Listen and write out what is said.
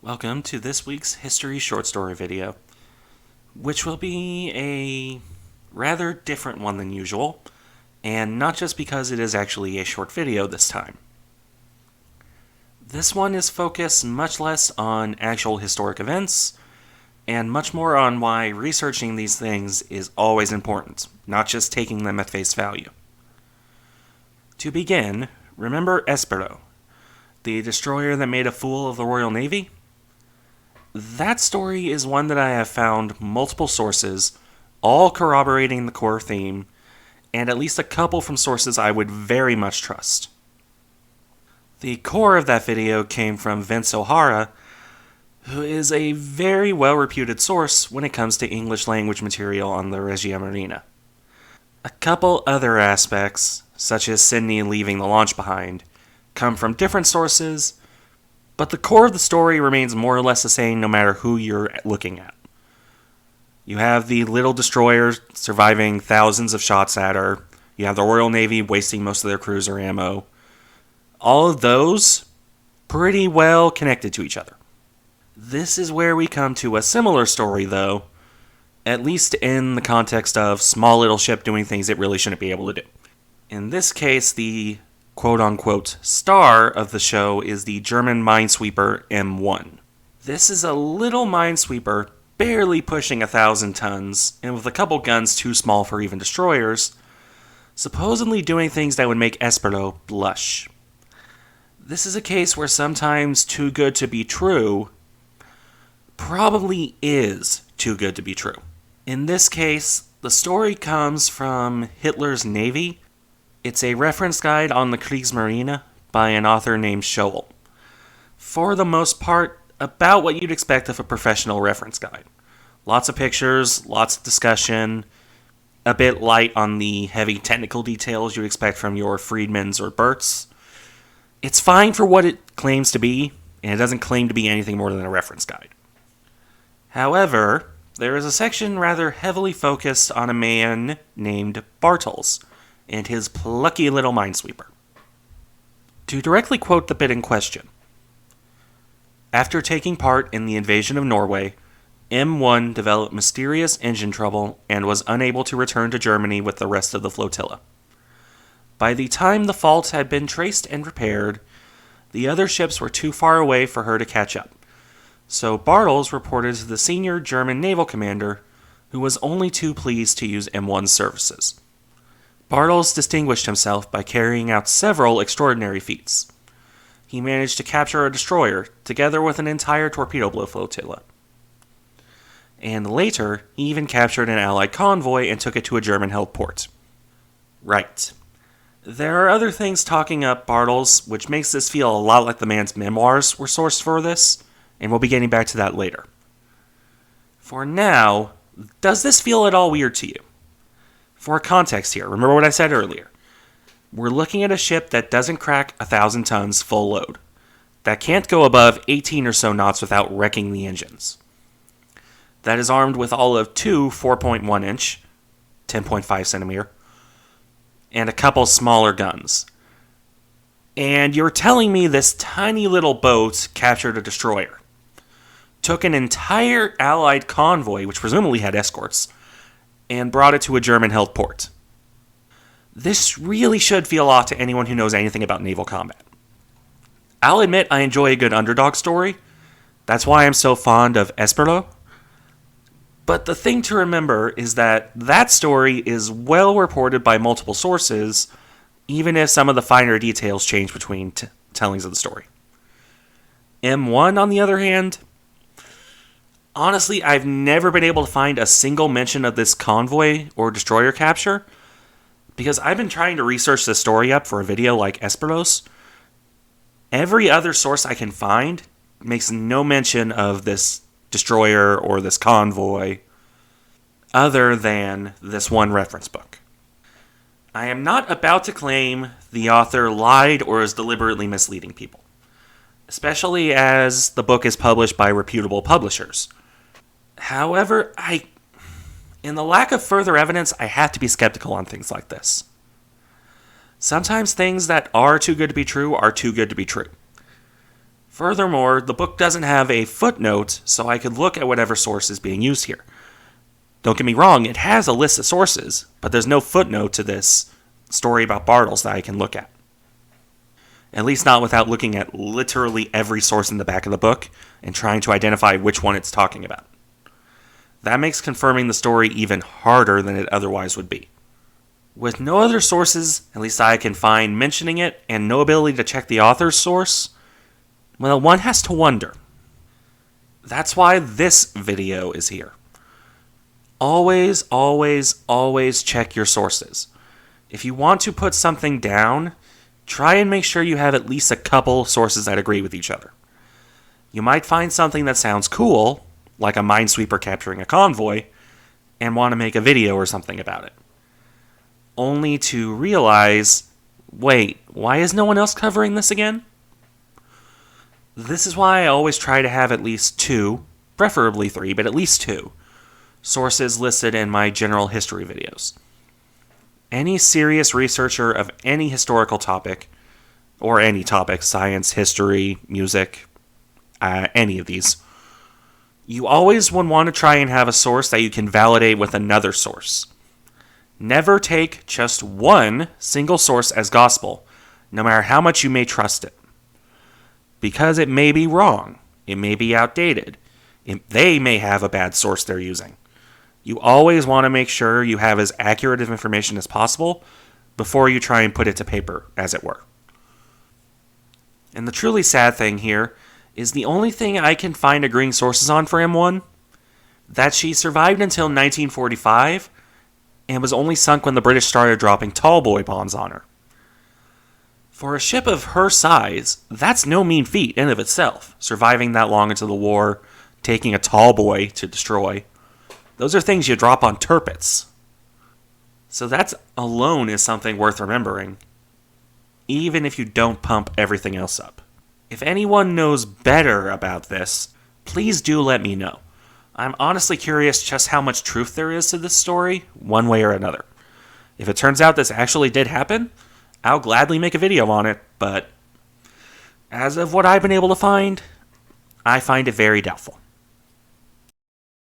Welcome to this week's history short story video, which will be a rather different one than usual, and not just because it is actually a short video this time. This one is focused much less on actual historic events, and much more on why researching these things is always important, not just taking them at face value. To begin, remember Espero, the destroyer that made a fool of the Royal Navy? That story is one that I have found multiple sources, all corroborating the core theme, and at least a couple from sources I would very much trust. The core of that video came from Vince O'Hara, who is a very well-reputed source when it comes to English language material on the Regia Marina. A couple other aspects, such as Sydney leaving the launch behind, come from different sources, but the core of the story remains more or less the same no matter who you're looking at. You have the little destroyer surviving thousands of shots at her. You have the Royal Navy wasting most of their cruiser ammo. All of those pretty well connected to each other. This is where we come to a similar story, though, at least in the context of small little ship doing things it really shouldn't be able to do. In this case, the quote-unquote star of the show is the German minesweeper M-1. This is a little minesweeper barely pushing 1,000 tons, and with a couple guns too small for even destroyers, supposedly doing things that would make Espero blush. This is a case where sometimes too good to be true probably is too good to be true. In this case, the story comes from Hitler's Navy. It's a reference guide on the Kriegsmarine by an author named Scholl. For the most part, about what you'd expect of a professional reference guide. Lots of pictures, lots of discussion, a bit light on the heavy technical details you'd expect from your Friedmans or Berts. It's fine for what it claims to be, and it doesn't claim to be anything more than a reference guide. However, there is a section rather heavily focused on a man named Bartels and his plucky little minesweeper. To directly quote the bit in question, after taking part in the invasion of Norway, M-1 developed mysterious engine trouble and was unable to return to Germany with the rest of the flotilla. By the time the fault had been traced and repaired, the other ships were too far away for her to catch up, so Bartels reported to the senior German naval commander, who was only too pleased to use M-1's services. Bartels distinguished himself by carrying out several extraordinary feats. He managed to capture a destroyer, together with an entire torpedo blow flotilla. And later, he even captured an Allied convoy and took it to a German-held port. Right. There are other things talking up Bartels, which makes this feel a lot like the man's memoirs were sourced for this, and we'll be getting back to that later. For now, does this feel at all weird to you? For context here, remember what I said earlier. We're looking at a ship that doesn't crack 1,000 tons full load, that can't go above 18 or so knots without wrecking the engines, that is armed with all of two 4.1 inch, 10.5 centimeter, and a couple smaller guns. And you're telling me this tiny little boat captured a destroyer, took an entire Allied convoy, which presumably had escorts, and brought it to a German-held port. This really should feel odd to anyone who knows anything about naval combat. I'll admit I enjoy a good underdog story. That's why I'm so fond of Espero. But the thing to remember is that that story is well reported by multiple sources, even if some of the finer details change between tellings of the story. M-1, on the other hand, honestly, I've never been able to find a single mention of this convoy or destroyer capture, because I've been trying to research this story up for a video like Esperos. Every other source I can find makes no mention of this destroyer or this convoy, other than this one reference book. I am not about to claim the author lied or is deliberately misleading people, especially as the book is published by reputable publishers. However, in the lack of further evidence, I have to be skeptical on things like this. Sometimes things that are too good to be true are too good to be true. Furthermore, the book doesn't have a footnote, so I could look at whatever source is being used here. Don't get me wrong, it has a list of sources, but there's no footnote to this story about Bartles that I can look at. At least not without looking at literally every source in the back of the book and trying to identify which one it's talking about. That makes confirming the story even harder than it otherwise would be. With no other sources, at least I can find, mentioning it, and no ability to check the author's source, well, one has to wonder. That's why this video is here. Always, always, always check your sources. If you want to put something down, try and make sure you have at least a couple sources that agree with each other. You might find something that sounds cool, like a minesweeper capturing a convoy, and want to make a video or something about it. Only to realize, wait, why is no one else covering this again? This is why I always try to have at least 2, preferably 3, but at least 2, sources listed in my general history videos. Any serious researcher of any historical topic, or any topic, science, history, music, any of these, you always would want to try and have a source that you can validate with another source. Never take just one single source as gospel, no matter how much you may trust it. Because it may be wrong, it may be outdated, they may have a bad source they're using. You always want to make sure you have as accurate of information as possible before you try and put it to paper, as it were. And the truly sad thing here is the only thing I can find agreeing sources on for M-1, that she survived until 1945 and was only sunk when the British started dropping tall boy bombs on her. For a ship of her size, that's no mean feat in and of itself, surviving that long into the war, taking a tall boy to destroy. Those are things you drop on turpits. So that alone is something worth remembering, even if you don't pump everything else up. If anyone knows better about this, please do let me know. I'm honestly curious just how much truth there is to this story, one way or another. If it turns out this actually did happen, I'll gladly make a video on it, but as of what I've been able to find, I find it very doubtful.